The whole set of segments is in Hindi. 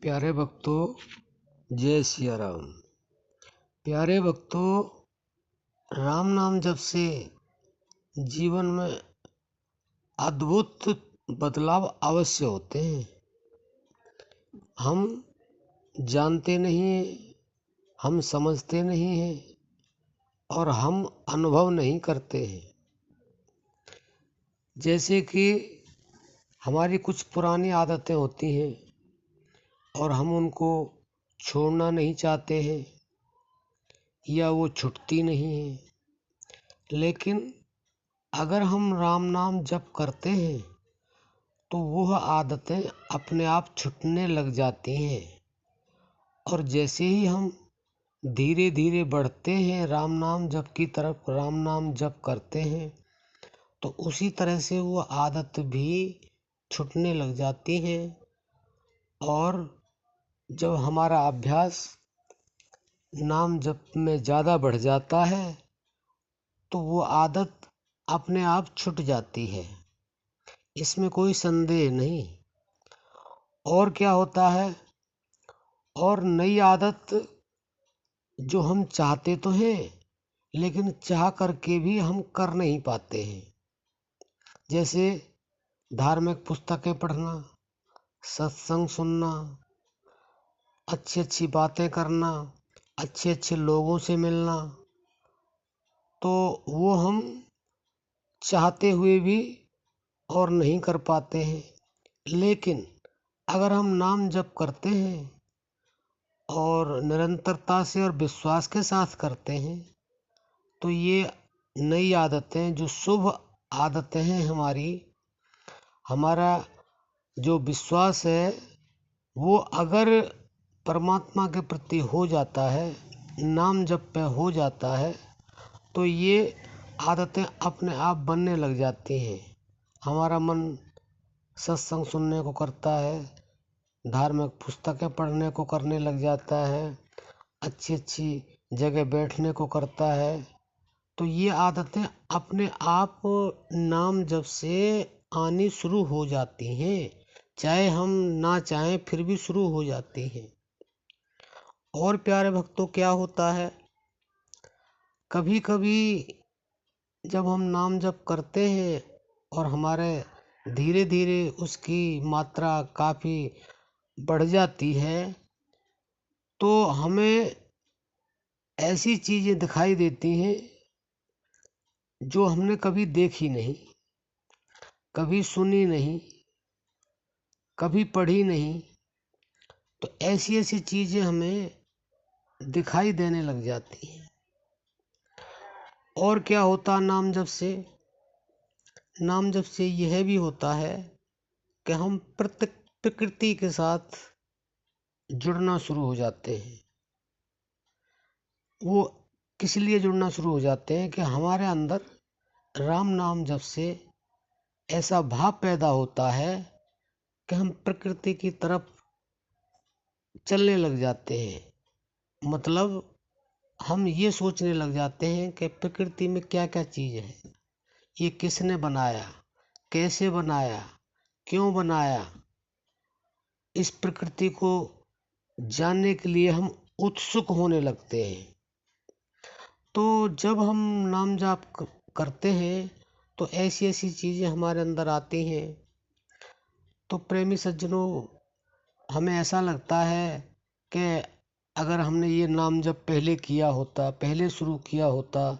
प्यारे भक्तों, जय सिया राम। प्यारे भक्तों, राम नाम जप से जीवन में अद्भुत बदलाव अवश्य होते हैं। हम जानते नहीं हैं, हम समझते नहीं हैं और हम अनुभव नहीं करते हैं। जैसे कि हमारी कुछ पुरानी आदतें होती हैं और हम उनको छोड़ना नहीं चाहते हैं या वो छूटती नहीं है। लेकिन अगर हम राम नाम जप करते हैं तो वह आदतें अपने आप छूटने लग जाती हैं। और जैसे ही हम धीरे धीरे बढ़ते हैं राम नाम जप की तरफ, राम नाम जप करते हैं, तो उसी तरह से वो आदत भी छूटने लग जाती है। और जब हमारा अभ्यास नाम जप में ज़्यादा बढ़ जाता है तो वो आदत अपने आप छूट जाती है, इसमें कोई संदेह नहीं। और क्या होता है, और नई आदत जो हम चाहते तो हैं लेकिन चाह करके भी हम कर नहीं पाते हैं। जैसे धार्मिक पुस्तकें पढ़ना, सत्संग सुनना, अच्छी अच्छी बातें करना, अच्छे अच्छे लोगों से मिलना, तो वो हम चाहते हुए भी और नहीं कर पाते हैं। लेकिन अगर हम नाम जप करते हैं और निरंतरता से और विश्वास के साथ करते हैं तो ये नई आदतें, जो शुभ आदतें हैं हमारा जो विश्वास है वो अगर परमात्मा के प्रति हो जाता है, नाम जप पे हो जाता है, तो ये आदतें अपने आप बनने लग जाती हैं। हमारा मन सत्संग सुनने को करता है, धार्मिक पुस्तकें पढ़ने को करने लग जाता है, अच्छी अच्छी जगह बैठने को करता है। तो ये आदतें अपने आप नाम जप से आनी शुरू हो जाती हैं, चाहे हम ना चाहें फिर भी शुरू हो जाती हैं। और प्यारे भक्तों, क्या होता है, कभी कभी जब हम नाम जप करते हैं और हमारे धीरे धीरे उसकी मात्रा काफ़ी बढ़ जाती है तो हमें ऐसी चीज़ें दिखाई देती हैं जो हमने कभी देखी नहीं, कभी सुनी नहीं, कभी पढ़ी नहीं। तो ऐसी ऐसी चीज़ें हमें दिखाई देने लग जाती हैं। और क्या होता नाम जप से, नाम जप से यह भी होता है कि हम प्रकृति के साथ जुड़ना शुरू हो जाते हैं। वो किस लिए जुड़ना शुरू हो जाते हैं कि हमारे अंदर राम नाम जप से ऐसा भाव पैदा होता है कि हम प्रकृति की तरफ चलने लग जाते हैं। मतलब हम ये सोचने लग जाते हैं कि प्रकृति में क्या क्या चीज़ है, ये किसने बनाया, कैसे बनाया, क्यों बनाया। इस प्रकृति को जानने के लिए हम उत्सुक होने लगते हैं। तो जब हम नाम जाप करते हैं तो ऐसी ऐसी चीज़ें हमारे अंदर आती हैं। तो प्रेमी सज्जनों, हमें ऐसा लगता है कि अगर हमने ये नाम जप पहले किया होता, पहले शुरू किया होता,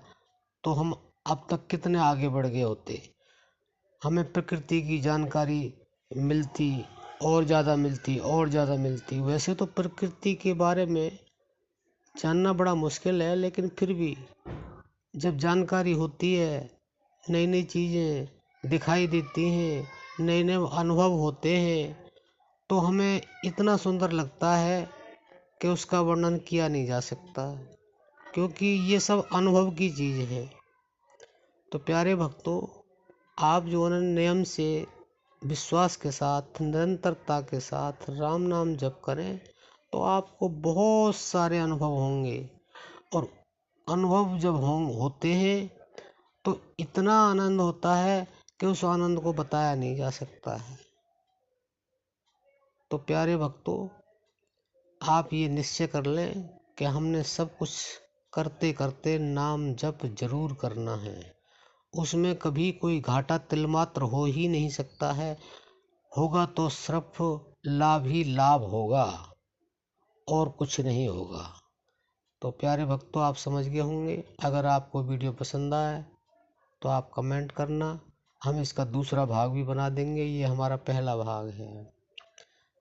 तो हम अब तक कितने आगे बढ़ गए होते। हमें प्रकृति की जानकारी मिलती, और ज़्यादा मिलती, और ज़्यादा मिलती। वैसे तो प्रकृति के बारे में जानना बड़ा मुश्किल है, लेकिन फिर भी जब जानकारी होती है, नई नई चीज़ें दिखाई देती हैं, नए नए अनुभव होते हैं, तो हमें इतना सुंदर लगता है कि उसका वर्णन किया नहीं जा सकता, क्योंकि ये सब अनुभव की चीज़ है। तो प्यारे भक्तों, आप जो नियम से, विश्वास के साथ, निरंतरता के साथ राम नाम जप करें तो आपको बहुत सारे अनुभव होंगे। और अनुभव जब होते हैं तो इतना आनंद होता है कि उस आनंद को बताया नहीं जा सकता है। तो प्यारे भक्तों, आप ये निश्चय कर लें कि हमने सब कुछ करते करते नाम जप जरूर करना है। उसमें कभी कोई घाटा तिलमात्र हो ही नहीं सकता है। होगा तो सिर्फ लाभ ही लाभ होगा और कुछ नहीं होगा। तो प्यारे भक्तों, आप समझ गए होंगे। अगर आपको वीडियो पसंद आए तो आप कमेंट करना, हम इसका दूसरा भाग भी बना देंगे। ये हमारा पहला भाग है।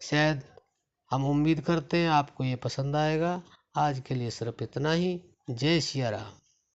शायद हम उम्मीद करते हैं आपको ये पसंद आएगा। आज के लिए सिर्फ इतना ही। जय सिया राम।